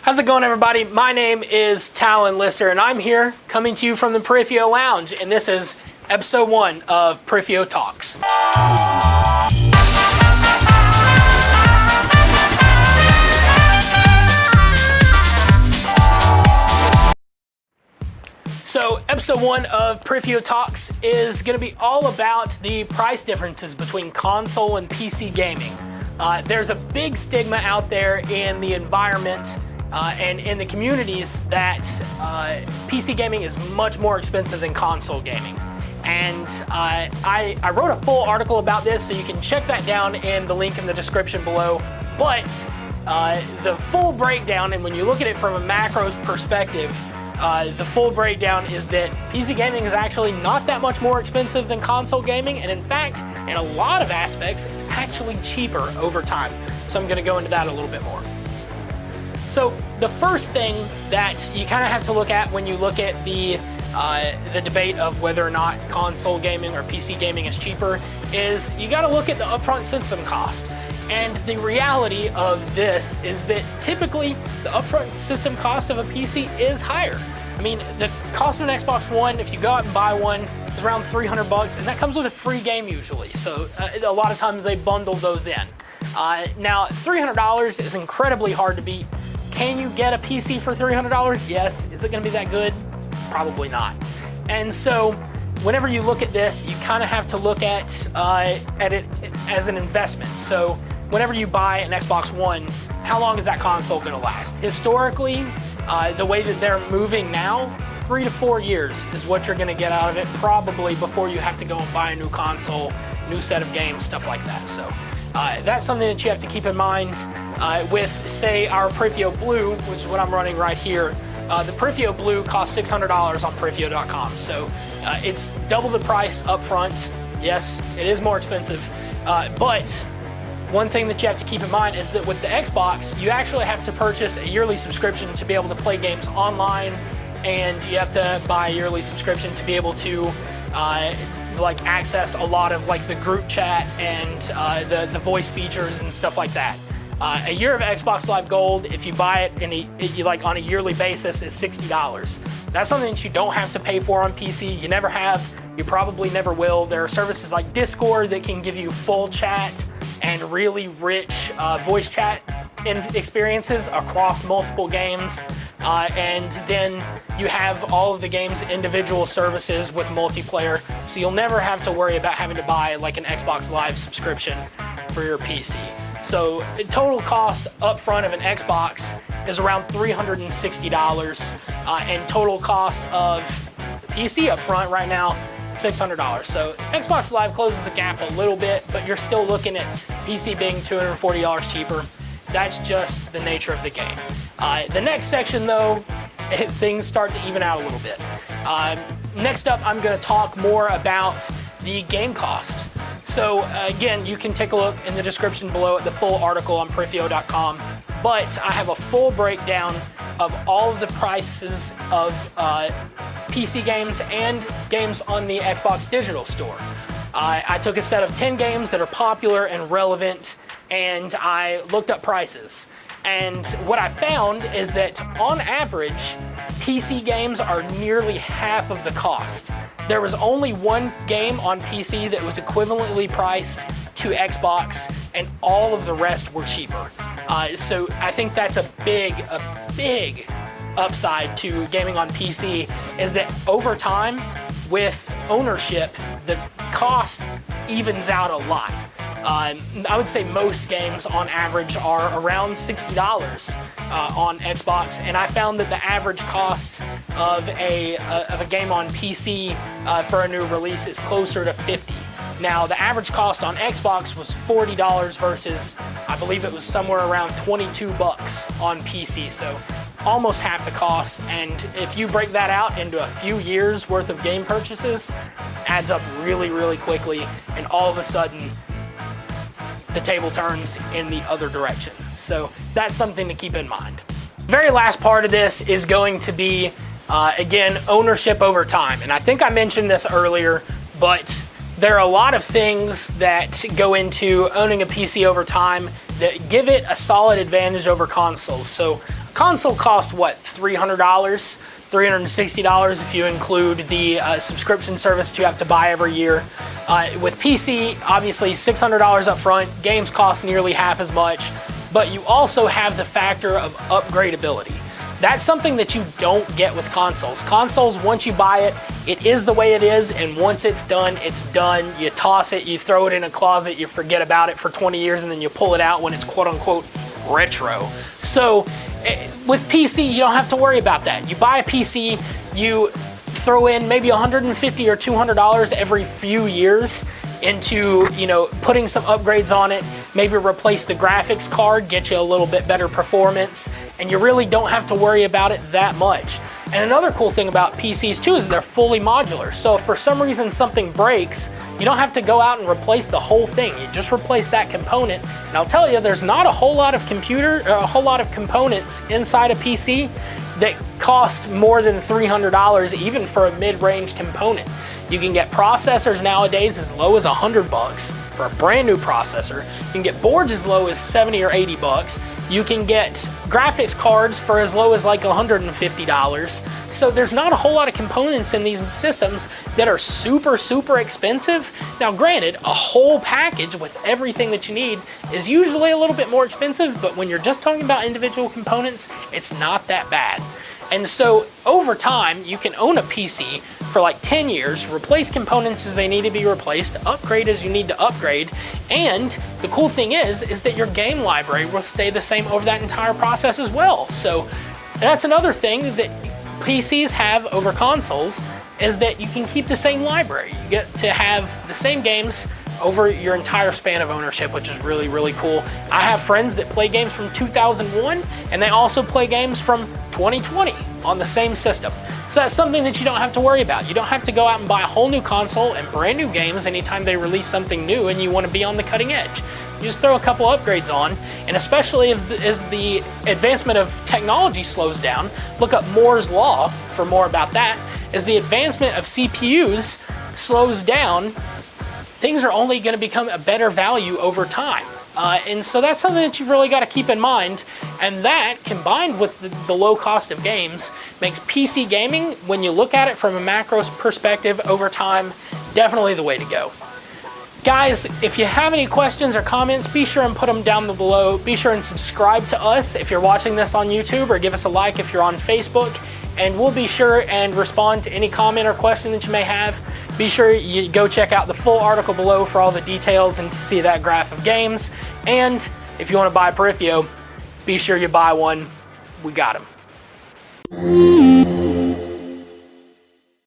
How's it going, everybody? My name is Talon Lister, and I'm here coming to you from the Periphio Lounge, and this is episode 1 of Periphio Talks. So episode 1 of Periphio Talks is going to be all about the price differences between console and PC gaming. There's a big stigma out there in the environment and in the communities that PC gaming is much more expensive than console gaming. And I wrote a full article about this, so you can check that down in the link in the description below. But the full breakdown, and when you look at it from a macros perspective, the full breakdown is that PC gaming is actually not that much more expensive than console gaming, and in fact, in a lot of aspects, it's actually cheaper over time. So I'm going to go into that a little bit more. So the first thing that you kind of have to look at when you look at the debate of whether or not console gaming or PC gaming is cheaper is you got to look at the upfront system cost. And the reality of this is that typically the upfront system cost of a PC is higher. I mean, the cost of an Xbox One, if you go out and buy one, is around $300, and that comes with a free game usually. So a lot of times they bundle those in. Now, $300 is incredibly hard to beat. Can you get a PC for $300? Yes. Is it going to be that good? Probably not. And so whenever you look at this, you kind of have to look at it as an investment. So whenever you buy an Xbox One, how long is that console going to last? Historically, the way that they're moving now, 3 to 4 years is what you're going to get out of it, probably before you have to go and buy a new console, new set of games, stuff like that. So that's something that you have to keep in mind with, say, our Periphio Blue, which is what I'm running right here. The Periphio Blue costs $600 on Periphio.com, so it's double the price up front. Yes, it is more expensive, but one thing that you have to keep in mind is that with the Xbox, you actually have to purchase a yearly subscription to be able to play games online, and you have to buy a yearly subscription to be able to access a lot of the group chat and the voice features and stuff like that. A year of Xbox Live Gold, if you buy it on a yearly basis, is $60. That's something that you don't have to pay for on PC. You never have. You probably never will. There are services like Discord that can give you full chat and really rich voice chat experiences across multiple games. And then you have all of the game's individual services with multiplayer. So you'll never have to worry about having to buy an Xbox Live subscription for your PC. So the total cost up front of an Xbox is around $360, and total cost of PC up front right now, $600. So Xbox Live closes the gap a little bit, but you're still looking at PC being $240 cheaper. That's just the nature of the game. The next section, though, things start to even out a little bit. Next up, I'm going to talk more about the game cost. So again, you can take a look in the description below at the full article on Periphio.com, but I have a full breakdown of all of the prices of PC games and games on the Xbox Digital Store. I took a set of 10 games that are popular and relevant, and I looked up prices. And what I found is that on average, PC games are nearly half of the cost. There was only one game on PC that was equivalently priced to Xbox, and all of the rest were cheaper. So I think that's a big upside to gaming on PC, is that over time, with ownership, the cost evens out a lot. I would say most games on average are around $60 on Xbox, and I found that the average cost of a game on PC for a new release is closer to $50. Now, the average cost on Xbox was $40 versus, I believe it was somewhere around $22 on PC, so almost half the cost. And if you break that out into a few years worth of game purchases, adds up really, really quickly, and all of a sudden, the table turns in the other direction. So that's something to keep in mind. The very last part of this is going to be, again, ownership over time. And I think I mentioned this earlier, but there are a lot of things that go into owning a PC over time that give it a solid advantage over consoles. So Console costs what, $300, $360 if you include the subscription service that you have to buy every year. With PC, obviously $600 up front, games cost nearly half as much, but you also have the factor of upgradability. That's something that you don't get with consoles. Consoles, once you buy it, it is the way it is, and once it's done, it's done. You toss it, you throw it in a closet, you forget about it for 20 years, and then you pull it out when it's quote-unquote retro. So with PC, you don't have to worry about that. You buy a PC, you throw in maybe $150 or $200 every few years into, putting some upgrades on it, maybe replace the graphics card, get you a little bit better performance, and you really don't have to worry about it that much. And another cool thing about PCs too is they're fully modular. So if for some reason something breaks, you don't have to go out and replace the whole thing. You just replace that component. And I'll tell you, there's not a whole lot of components inside a PC that cost more than $300, even for a mid-range component. You can get processors nowadays as low as $100 for a brand new processor. You can get boards as low as $70 or $80. You can get graphics cards for as low as like $150. So there's not a whole lot of components in these systems that are super, super expensive. Now granted, a whole package with everything that you need is usually a little bit more expensive, but when you're just talking about individual components, it's not that bad. And so over time, you can own a PC for like 10 years, replace components as they need to be replaced, upgrade as you need to upgrade, and the cool thing is that your game library will stay the same over that entire process as well. So that's another thing that PCs have over consoles, is that you can keep the same library. You get to have the same games over your entire span of ownership, which is really, really cool. I have friends that play games from 2001, and they also play games from 2020 on the same system. So that's something that you don't have to worry about. You don't have to go out and buy a whole new console and brand new games anytime they release something new and you want to be on the cutting edge. You just throw a couple upgrades on, and especially as the advancement of technology slows down, look up Moore's Law for more about that. As the advancement of CPUs slows down, things are only going to become a better value over time. And so that's something that you've really got to keep in mind. And that, combined with the low cost of games, makes PC gaming, when you look at it from a macro perspective over time, definitely the way to go. Guys, if you have any questions or comments, be sure and put them down below. Be sure and subscribe to us if you're watching this on YouTube, or give us a like if you're on Facebook. And we'll be sure and respond to any comment or question that you may have. Be sure you go check out the full article below for all the details and to see that graph of games. And if you want to buy Periphio, be sure you buy one. We got them.